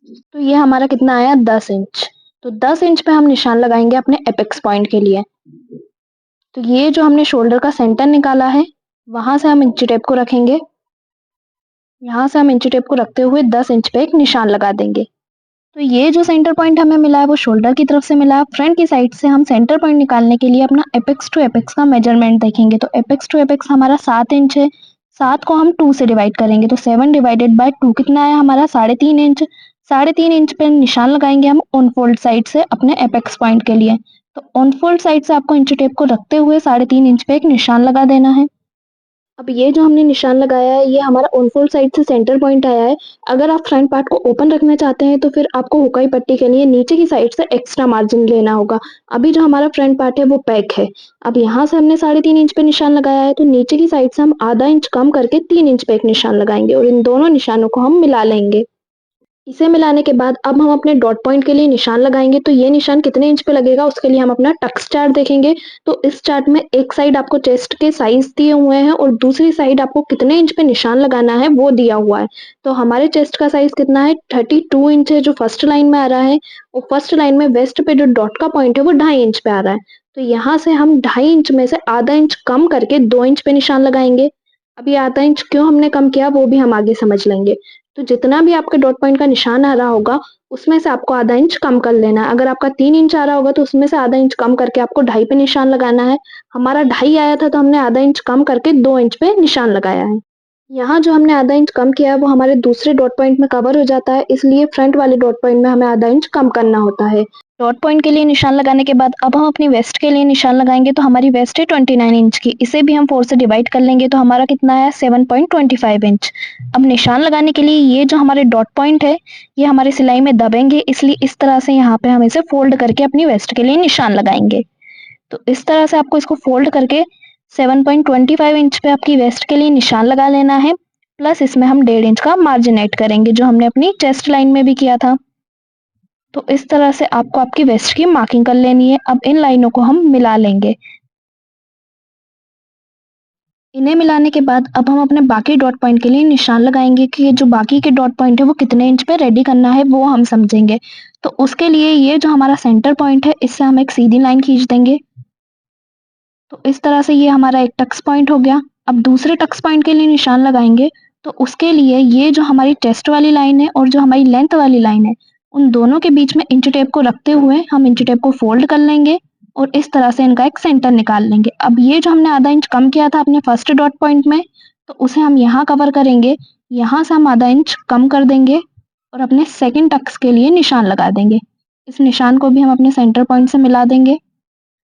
तो ये हमारा कितना आया, 10 इंच। तो 10 इंच पे हम निशान लगाएंगे अपने एपेक्स पॉइंट के लिए। तो ये जो हमने शोल्डर का सेंटर निकाला है वहां से हम इंची टेप को रखेंगे। यहाँ से हम इंची टेप को रखते हुए 10 इंच पे एक निशान लगा देंगे। तो ये जो सेंटर पॉइंट हमें मिला है वो शोल्डर की तरफ से मिला है। फ्रंट की साइड से हम सेंटर पॉइंट निकालने के लिए अपना एपेक्स टू एपेक्स का मेजरमेंट देखेंगे। तो एपेक्स टू एपेक्स हमारा 7 इंच है। 7 को हम 2 से डिवाइड करेंगे तो 7 डिवाइडेड बाय 2 कितना आया हमारा, 3.5 इंच। 3.5 इंच पे निशान लगाएंगे हम ऑन फोल्ड साइड से अपने एपेक्स पॉइंट के लिए। तो ऑन फोल्ड साइड से आपको इंची टेप को रखते हुए 3.5 इंच पे एक निशान लगा देना है। अब ये जो हमने निशान लगाया है ये हमारा ऑन फोल्ड साइड से सेंटर पॉइंट आया है। अगर आप फ्रंट पार्ट को ओपन रखना चाहते हैं तो फिर आपको हुकाई पट्टी के लिए नीचे की साइड से एक्स्ट्रा मार्जिन लेना होगा। अभी जो हमारा फ्रंट पार्ट है वो पैक है। अब यहाँ से हमने 3.5 इंच पे निशान लगाया है तो नीचे की साइड से हम आधा इंच कम करके 3 इंच पे एक निशान लगाएंगे और इन दोनों निशानों को हम मिला लेंगे। इसे मिलाने के बाद अब हम अपने डॉट पॉइंट के लिए निशान लगाएंगे। तो ये निशान कितने इंच पे लगेगा उसके लिए हम अपना टक्स चार्ट देखेंगे। तो इस चार्ट में एक साइड आपको चेस्ट के साइज दिए हुए हैं और दूसरी साइड आपको कितने इंच पे निशान लगाना है वो दिया हुआ है। तो हमारे चेस्ट का साइज कितना है, 32 इंच है जो फर्स्ट लाइन में आ रहा है। और फर्स्ट लाइन में वेस्ट पे जो डॉट का पॉइंट है वो 2.5 इंच पे आ रहा है। तो यहाँ से हम 2.5 इंच में से आधा इंच कम करके 2 इंच पे निशान लगाएंगे। अब ये आधा इंच क्यों हमने कम किया वो भी हम आगे समझ लेंगे। तो जितना भी आपके डॉट पॉइंट का निशान आ रहा होगा उसमें से आपको आधा इंच कम कर लेना है। अगर आपका 3 इंच आ रहा होगा तो उसमें से आधा इंच कम करके आपको 2.5 पे निशान लगाना है। हमारा 2.5 आया था तो हमने आधा इंच कम करके 2 इंच पे निशान लगाया है। यहाँ जो हमने आधा इंच कम किया है वो हमारे दूसरे डॉट पॉइंट में कवर हो जाता है, इसलिए फ्रंट वाले डॉट पॉइंट में हमें आधा इंच कम करना होता है। डॉट पॉइंट के लिए निशान लगाने के बाद अब हम अपनी वेस्ट के लिए निशान लगाएंगे। तो हमारी वेस्ट है 29 इंच की, इसे भी हम 4 से डिवाइड कर लेंगे तो हमारा कितना है 7.25 इंच। अब निशान लगाने के लिए ये जो हमारे डॉट पॉइंट है ये हमारी सिलाई में दबेंगे, इसलिए इस तरह से यहाँ पे हम इसे फोल्ड करके अपनी वेस्ट के लिए निशान लगाएंगे। तो इस तरह से आपको इसको फोल्ड करके 7.25 इंच पे आपकी वेस्ट के लिए निशान लगा लेना है। प्लस इसमें हम 1.5 इंच का मार्जिन ऐड करेंगे जो हमने अपनी चेस्ट लाइन में भी किया था। तो इस तरह से आपको आपकी वेस्ट की मार्किंग कर लेनी है। अब इन लाइनों को हम मिला लेंगे। इन्हें मिलाने के बाद अब हम अपने बाकी डॉट पॉइंट के लिए निशान लगाएंगे कि ये जो बाकी के डॉट पॉइंट है वो कितने इंच पे रेडी करना है वो हम समझेंगे। तो उसके लिए ये जो हमारा सेंटर पॉइंट है इससे हम एक सीधी लाइन खींच देंगे। तो इस तरह से ये हमारा एक टक्स पॉइंट हो गया। अब दूसरे टक्स पॉइंट के लिए निशान लगाएंगे। तो उसके लिए ये जो हमारी चेस्ट वाली लाइन है और जो हमारी लेंथ वाली लाइन है उन दोनों के बीच में इंच टेप को रखते हुए हम इंच टेप को फोल्ड कर लेंगे और इस तरह से इनका एक सेंटर निकाल लेंगे। अब ये जो हमने आधा इंच कम किया था अपने फर्स्ट डॉट पॉइंट में तो उसे हम यहाँ कवर करेंगे। यहाँ से हम आधा इंच कम कर देंगे और अपने सेकेंड टक्स के लिए निशान लगा देंगे। इस निशान को भी हम अपने सेंटर पॉइंट से मिला देंगे।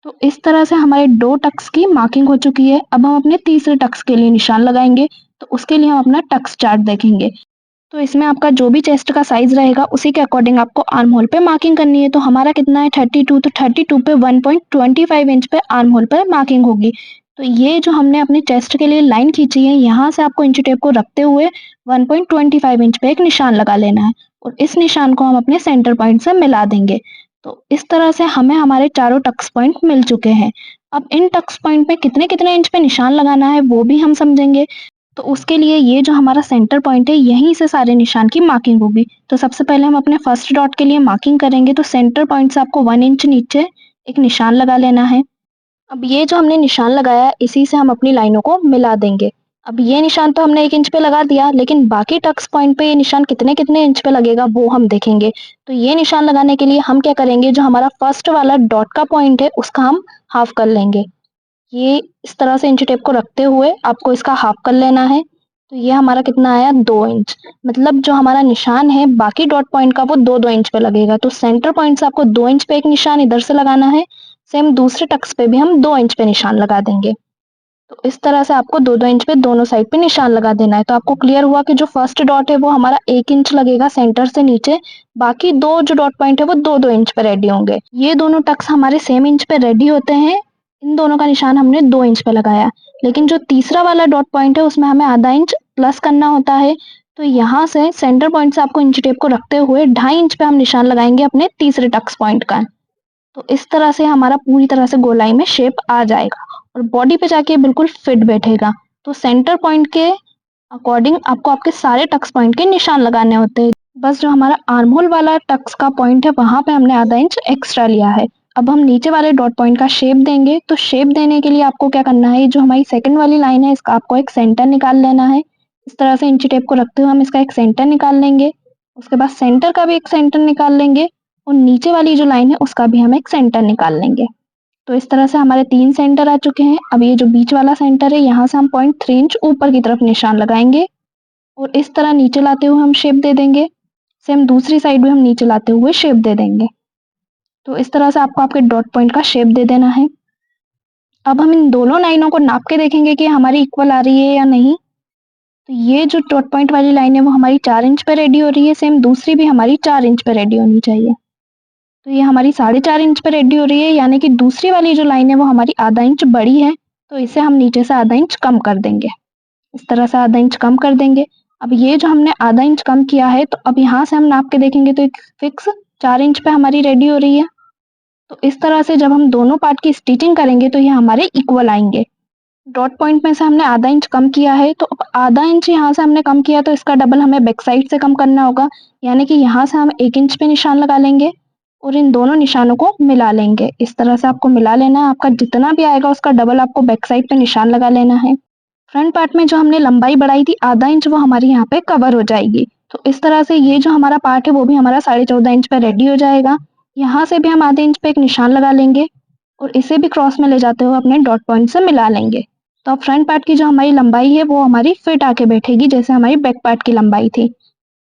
तो इस तरह से हमारे 2 टक्स की मार्किंग हो चुकी है। अब हम अपने तीसरे टक्स के लिए निशान लगाएंगे। तो उसके लिए हम अपना टक्स चार्ट देखेंगे। तो इसमें आपका जो भी चेस्ट का साइज रहेगा उसी के अकॉर्डिंग आपको आर्म होल पे मार्किंग करनी है। तो हमारा कितना है 32, तो 32 पे 1.25 इंच पे आर्म होल पर मार्किंग होगी। तो ये जो हमने अपने चेस्ट के लिए लाइन खींची है यहाँ से आपको इंच टेप को रखते हुए 1.25 इंच पे एक निशान लगा लेना है और इस निशान को हम अपने सेंटर पॉइंट से मिला देंगे। तो इस तरह से हमें हमारे चारों टक्स पॉइंट मिल चुके हैं। अब इन टक्स पॉइंट पे कितने कितने इंच पे निशान लगाना है वो भी हम समझेंगे। तो उसके लिए ये जो हमारा सेंटर पॉइंट है यहीं से सारे निशान की मार्किंग होगी। तो सबसे पहले हम अपने फर्स्ट डॉट के लिए मार्किंग करेंगे। तो सेंटर पॉइंट से आपको 1 इंच नीचे एक निशान लगा लेना है। अब ये जो हमने निशान लगाया है इसी से हम अपनी लाइनों को मिला देंगे। अब ये निशान तो हमने 1 इंच पे लगा दिया, लेकिन बाकी टक्स पॉइंट पे ये निशान कितने कितने इंच पे लगेगा वो हम देखेंगे। तो ये निशान लगाने के लिए हम क्या करेंगे, जो हमारा फर्स्ट वाला डॉट का पॉइंट है उसका हम हाफ कर लेंगे। ये इस तरह से इंच टेप को रखते हुए आपको इसका हाफ कर लेना है। तो ये हमारा कितना आया 2 इंच। मतलब जो हमारा निशान है बाकी डॉट पॉइंट का वो 2-2 इंच पे लगेगा। तो सेंटर पॉइंट से आपको 2 इंच पे एक निशान इधर से लगाना है। सेम दूसरे टक्स पे भी हम 2 इंच पे निशान लगा देंगे। तो इस तरह से आपको 2-2 इंच पे दोनों साइड पे निशान लगा देना है। तो आपको क्लियर हुआ कि जो फर्स्ट डॉट है वो हमारा 1 इंच लगेगा सेंटर से नीचे, बाकी दो जो डॉट पॉइंट है वो 2-2 इंच पे रेडी होंगे। ये दोनों टक्स हमारे सेम इंच पे रेडी होते हैं। इन दोनों का निशान हमने 2 इंच पे लगाया, लेकिन जो तीसरा वाला डॉट पॉइंट है उसमें हमें आधा इंच प्लस करना होता है। तो यहाँ से सेंटर पॉइंट से आपको इंच टेप को रखते हुए 2.5 इंच पे हम निशान लगाएंगे अपने तीसरे टक्स पॉइंट का। तो इस तरह से हमारा पूरी तरह से गोलाई में शेप आ जाएगा और बॉडी पे जाके बिल्कुल फिट बैठेगा। तो सेंटर पॉइंट के अकॉर्डिंग आपको आपके सारे टक्स पॉइंट के निशान लगाने होते हैं। बस जो हमारा आर्म होल वाला टक्स का पॉइंट है वहां पे हमने आधा इंच एक्स्ट्रा लिया है। अब हम नीचे वाले डॉट पॉइंट का शेप देंगे। तो शेप देने के लिए आपको क्या करना है, जो हमारी सेकंड वाली लाइन है इसका आपको एक सेंटर निकाल लेना है। इस तरह से इंची टेप को रखते हुए हम इसका एक सेंटर निकाल लेंगे। उसके बाद सेंटर का भी एक सेंटर निकाल लेंगे और नीचे वाली जो लाइन है उसका भी हम एक सेंटर निकाल लेंगे। तो इस तरह से हमारे 3 सेंटर आ चुके हैं। अब ये जो बीच वाला सेंटर है यहाँ से हम 0.3 इंच ऊपर की तरफ निशान लगाएंगे और इस तरह नीचे लाते हुए हम शेप दे देंगे। सेम दूसरी साइड भी हम नीचे लाते हुए शेप दे देंगे। तो इस तरह से आपको आपके डॉट पॉइंट का शेप दे देना है। अब हम इन दोनों लाइनों को नाप के देखेंगे कि हमारी इक्वल आ रही है या नहीं। तो ये जो डॉट पॉइंट वाली लाइन है वो हमारी 4 इंच पे रेडी हो रही है। सेम दूसरी भी हमारी 4 इंच पे रेडी होनी चाहिए। तो ये हमारी 4.5 इंच पे रेडी हो रही है, यानी कि दूसरी वाली जो लाइन है वो हमारी आधा इंच बड़ी है। तो इसे हम नीचे से आधा इंच कम कर देंगे। इस तरह से आधा इंच कम कर देंगे। अब ये जो हमने आधा इंच कम किया है तो अब यहाँ से हम नाप के देखेंगे तो एक फिक्स 4 इंच पे हमारी रेडी हो रही है। तो इस तरह से जब हम दोनों पार्ट की स्टिचिंग करेंगे तो ये हमारे इक्वल आएंगे। डॉट पॉइंट में से हमने आधा इंच कम किया है तो अब आधा इंच यहाँ से हमने कम किया तो इसका डबल हमें बैक साइड से कम करना होगा, यानी कि यहाँ से हम 1 इंच पे निशान लगा लेंगे और इन दोनों निशानों को मिला लेंगे। इस तरह से आपको मिला लेना है। आपका जितना भी आएगा उसका डबल आपको बैक साइड पे निशान लगा लेना है। फ्रंट पार्ट में जो हमने लंबाई बढ़ाई थी आधा इंच वो हमारी यहाँ पे कवर हो जाएगी। तो इस तरह से ये जो हमारा पार्ट है वो भी हमारा 14.5 इंच पे रेडी हो जाएगा। यहाँ से भी हम आधे इंच पे एक निशान लगा लेंगे और इसे भी क्रॉस में ले जाते हुए अपने डॉट पॉइंट से मिला लेंगे। तो अब फ्रंट पार्ट की जो हमारी लंबाई है वो हमारी फिट आके बैठेगी जैसे हमारी बैक पार्ट की लंबाई थी।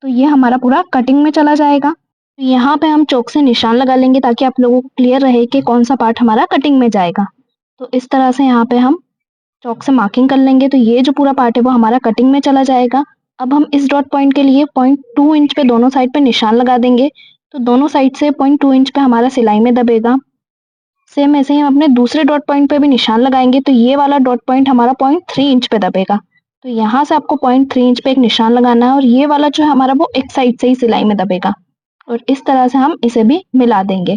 तो ये हमारा पूरा कटिंग में चला जाएगा। तो यहाँ पे हम चॉक से निशान लगा लेंगे ताकि आप लोगों को क्लियर रहे कि कौन सा पार्ट हमारा कटिंग में जाएगा। तो इस तरह से यहाँ पे हम चॉक से मार्किंग कर लेंगे। तो ये जो पूरा पार्ट है वो हमारा कटिंग में चला जाएगा। अब हम इस डॉट पॉइंट के लिए 0.2 इंच पे दोनों साइड पे निशान लगा देंगे। तो दोनों साइड से 0.2 इंच पे हमारा सिलाई में दबेगा। सेम ऐसे ही हम अपने दूसरे डॉट पॉइंट पे भी निशान लगाएंगे। तो ये वाला डॉट पॉइंट हमारा 0.3 इंच पे दबेगा। तो यहाँ से आपको 0.3 इंच पे एक निशान लगाना है और ये वाला जो है हमारा वो एक साइड से ही सिलाई में दबेगा और इस तरह से हम इसे भी मिला देंगे।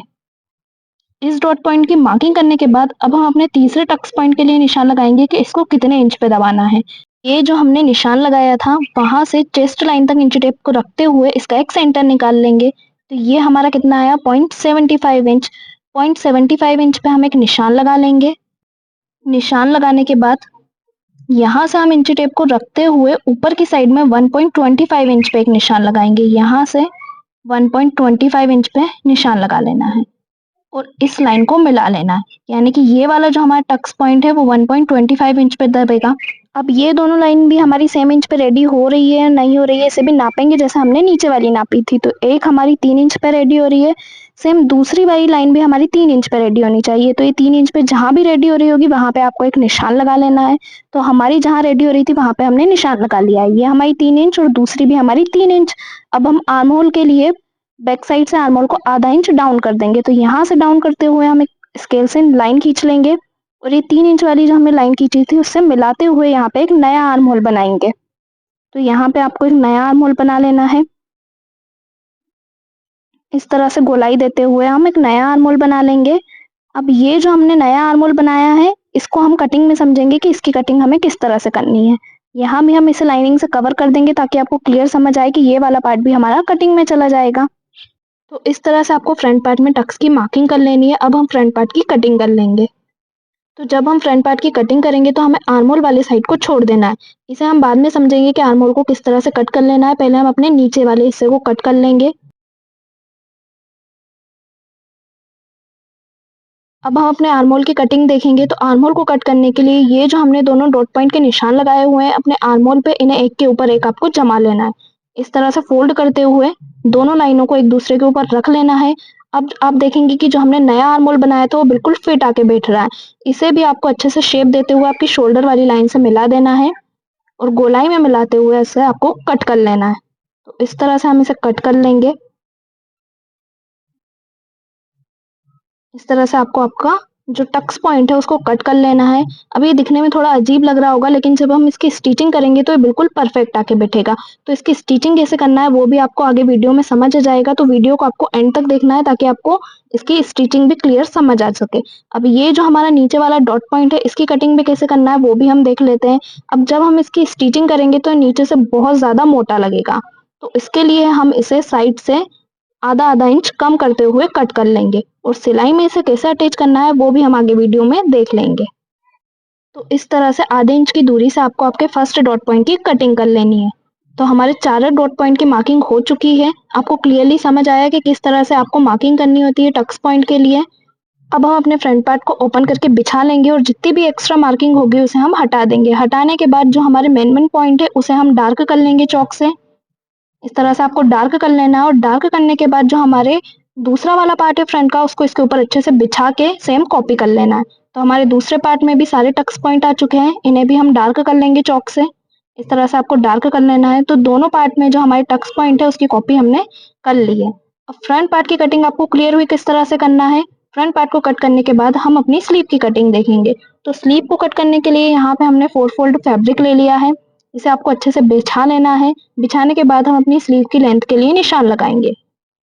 इस डॉट पॉइंट की मार्किंग करने के बाद अब हम अपने तीसरे टक्स पॉइंट के लिए निशान लगाएंगे कि इसको कितने इंच पे दबाना है। ये जो हमने निशान लगाया था वहां से चेस्ट लाइन तक इंची टेप को रखते हुए इसका एक सेंटर निकाल लेंगे। तो ये हमारा कितना आया 0.75 इंच। 0.75 इंच पे हम एक निशान लगा लेंगे। निशान लगाने के बाद यहाँ से हम इंची टेप को रखते हुए ऊपर की साइड में 1.25 इंच पे एक निशान लगाएंगे। यहाँ से 1.25 इंच पे निशान लगा लेना है और इस लाइन को मिला लेना है। यानी कि ये वाला जो हमारा टक्स पॉइंट है वो 1.25 इंच पे दबेगा। अब ये दोनों लाइन भी हमारी सेम इंच पे रेडी हो रही है या नहीं हो रही है इसे भी नापेंगे जैसे हमने नीचे वाली नापी थी। तो एक हमारी 3 इंच पे रेडी हो रही है। सेम दूसरी वाली लाइन भी हमारी 3 इंच पे रेडी होनी चाहिए। तो ये 3 इंच पे जहाँ भी रेडी हो रही होगी वहां पे आपको एक निशान लगा लेना है। तो हमारी जहाँ रेडी हो रही थी वहां पे हमने निशान लगा लिया है। ये हमारी 3 इंच और दूसरी भी हमारी 3 इंच। अब हम आर्म होल के लिए बैक साइड से आर्म होल को आधा इंच डाउन कर देंगे। तो यहाँ से डाउन करते हुए हम एक स्केल से लाइन खींच लेंगे और ये 3 इंच वाली जो हमने लाइन खींची थी उससे मिलाते हुए यहाँ पे एक नया आर्म होल बनाएंगे। तो यहाँ पे आपको एक नया आर्म होल बना लेना है। इस तरह से गोलाई देते हुए हम एक नया आर्म होल बना लेंगे। अब ये जो हमने नया आर्म होल बनाया है इसको हम कटिंग में समझेंगे कि इसकी कटिंग हमें किस तरह से करनी है। यहाँ भी हम इसे लाइनिंग से कवर कर देंगे ताकि आपको क्लियर समझ आए कि ये वाला पार्ट भी हमारा कटिंग में चला जाएगा। तो इस तरह से आपको फ्रंट पार्ट में टक्स की मार्किंग कर लेनी है। अब हम फ्रंट पार्ट की कटिंग कर लेंगे। तो जब हम फ्रंट पार्ट की कटिंग करेंगे तो हमें आर्म होल वाले साइड को छोड़ देना है। इसे हम बाद में समझेंगे कि आर्म होल को किस तरह से कट कर लेना है। पहले हम अपने नीचे वाले हिस्से को कट कर लेंगे। अब हम अपने आर्म होल की कटिंग देखेंगे। तो आर्म होल को कट करने के लिए ये जो हमने दोनों डॉट पॉइंट के निशान लगाए हुए हैं अपने आर्म होल पे इन्हें एक के ऊपर एक आपको जमा लेना है। इस तरह से फोल्ड करते हुए दोनों लाइनों को एक दूसरे के ऊपर रख लेना है। अब आप देखेंगे कि जो हमने नया आर्म होल बनाया था वो बिल्कुल फिट आके बैठ रहा है। इसे भी आपको अच्छे से शेप देते हुए आपकी शोल्डर वाली लाइन से मिला देना है और गोलाई में मिलाते हुए इसे आपको कट कर लेना है। तो इस तरह से हम इसे कट कर लेंगे। इस तरह से आपको आपका जो टक्स पॉइंट है उसको कट कर लेना है। अब ये दिखने में थोड़ा अजीब लग रहा होगा लेकिन जब हम इसकी स्टिचिंग करेंगे तो ये बिल्कुल परफेक्ट आके बैठेगा। तो इसकी स्टिचिंग कैसे करना है वो भी आपको आगे वीडियो में समझ आ जाएगा। तो वीडियो को आपको एंड तक देखना है ताकि आपको इसकी स्टिचिंग भी क्लियर समझ आ सके। अब ये जो हमारा नीचे वाला डॉट पॉइंट है इसकी कटिंग भी कैसे करना है वो भी हम देख लेते हैं। अब जब हम इसकी स्टिचिंग करेंगे तो नीचे से बहुत ज्यादा मोटा लगेगा। तो इसके लिए हम इसे साइड से आधा आधा इंच कम करते हुए कट कर लेंगे और सिलाई में इसे कैसे अटैच करना है वो भी हम आगे वीडियो में देख लेंगे। तो इस तरह से आधे इंच की दूरी से आपको आपके फर्स्ट डॉट पॉइंट की कटिंग कर लेनी है। तो हमारे चारों डॉट पॉइंट की मार्किंग हो चुकी है। आपको क्लियरली समझ आया कि किस तरह से आपको मार्किंग करनी होती है टक्स पॉइंट के लिए। अब हम अपने फ्रंट पार्ट को ओपन करके बिछा लेंगे और जितनी भी एक्स्ट्रा मार्किंग होगी उसे हम हटा देंगे। हटाने के बाद जो हमारे मेन पॉइंट है उसे हम डार्क कर लेंगे चॉक से। इस तरह से आपको डार्क कर लेना है और डार्क करने के बाद जो हमारे दूसरा वाला पार्ट है फ्रंट का उसको इसके ऊपर अच्छे से बिछा के सेम कॉपी कर लेना है। तो हमारे दूसरे पार्ट में भी सारे टक्स पॉइंट आ चुके हैं। इन्हें भी हम डार्क कर लेंगे चॉक से। इस तरह से आपको डार्क कर लेना है। तो दोनों पार्ट में जो हमारे टक्स पॉइंट है उसकी कॉपी हमने कर ली है। अब फ्रंट पार्ट की कटिंग आपको क्लियर हुई किस तरह से करना है। फ्रंट पार्ट को कट करने के बाद हम अपनी स्लीव की कटिंग देखेंगे। तो स्लीव को कट करने के लिए यहाँ पे हमने 4 फोल्ड फैब्रिक ले लिया है। इसे आपको अच्छे से बिछा लेना है। बिछाने के बाद हम अपनी स्लीव की लेंथ के लिए निशान लगाएंगे।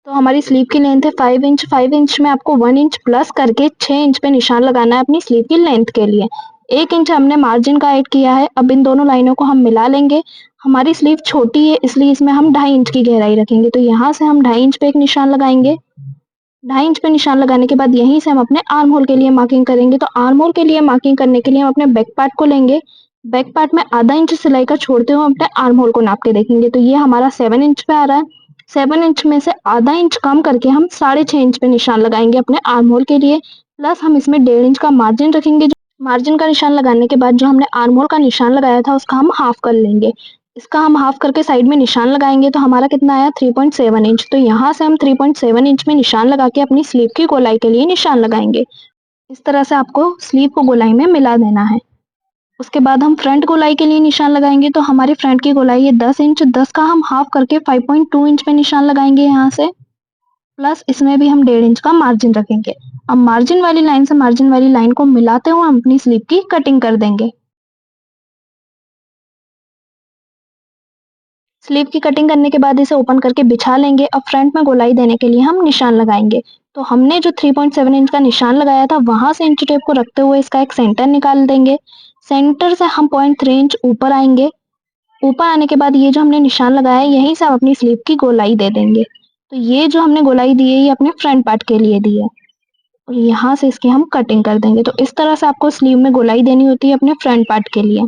तो हमारी स्लीव की लेंथ है 5 इंच। 5 इंच में आपको 1 इंच प्लस करके 6 इंच पे निशान लगाना है अपनी स्लीव की लेंथ के लिए। 1 इंच हमने मार्जिन का ऐड किया है। अब इन दोनों लाइनों को हम मिला लेंगे। हमारी स्लीव छोटी है इसलिए इसमें हम 2.5 इंच की गहराई रखेंगे। तो यहाँ से हम 2.5 इंच पे एक निशान लगाएंगे। 2.5 इंच पे निशान लगाने के बाद यहीं से हम अपने आर्म होल के लिए मार्किंग करेंगे। तो आर्म होल के लिए मार्किंग करने के लिए हम अपने बैक पार्ट को लेंगे। बैक पार्ट में आधा इंच सिलाई का छोड़ते हुए अपने आर्म होल को नाप के देखेंगे। तो ये हमारा 7 इंच पे आ रहा है। 7 इंच में से आधा इंच कम करके हम 6.5 इंच पे निशान लगाएंगे अपने आर्म होल के लिए। प्लस हम इसमें 1.5 इंच का मार्जिन रखेंगे। मार्जिन का निशान लगाने के बाद जो हमने आर्म होल का निशान लगाया था उसका हम हाफ कर लेंगे। इसका हम हाफ करके साइड में निशान लगाएंगे तो हमारा कितना आया 3.7 इंच। तो यहाँ से हम 3.7 इंच में निशान लगा के अपनी स्लीव की गोलाई के लिए निशान लगाएंगे। इस तरह से आपको स्लीव को गोलाई में मिला देना है। उसके बाद हम फ्रंट गोलाई के लिए निशान लगाएंगे तो हमारी फ्रंट की गोलाई है 10 इंच। 10 का हम हाफ करके 5.2 इंच में निशान लगाएंगे यहाँ से। प्लस इसमें भी हम 1.5 इंच का मार्जिन रखेंगे। अब मार्जिन वाली लाइन से मार्जिन वाली लाइन को मिलाते हुए हम अपनी स्लीव की कटिंग कर देंगे। स्लीव की कटिंग करने के बाद इसे ओपन करके बिछा लेंगे। अब फ्रंट में गोलाई देने के लिए हम निशान लगाएंगे। तो हमने जो 3.7 इंच का निशान लगाया था वहां से इंची टेप को रखते हुए इसका एक सेंटर निकाल देंगे। सेंटर से हम 0.3 इंच ऊपर आएंगे। ऊपर आने के बाद ये जो हमने निशान लगाया है यहीं से हम अपनी स्लीव की गोलाई दे देंगे। तो ये जो हमने गोलाई दी है ये अपने फ्रंट पार्ट के लिए दी है और यहाँ से इसकी हम कटिंग कर देंगे। तो इस तरह से आपको स्लीव में गोलाई देनी होती है अपने फ्रंट पार्ट के लिए।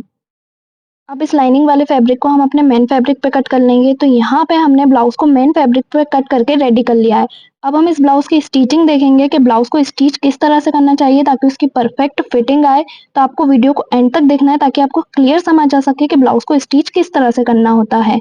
अब इस लाइनिंग वाले फैब्रिक को हम अपने मेन फैब्रिक पे कट कर लेंगे। तो यहाँ पे हमने ब्लाउज को मेन फैब्रिक पे कट करके रेडी कर लिया है। अब हम इस ब्लाउज की स्टिचिंग देखेंगे कि ब्लाउज को स्टिच किस तरह से करना चाहिए ताकि उसकी परफेक्ट फिटिंग आए। तो आपको वीडियो को एंड तक देखना है ताकि आपको क्लियर समझ आ सके कि ब्लाउज को स्टिच किस तरह से करना होता है।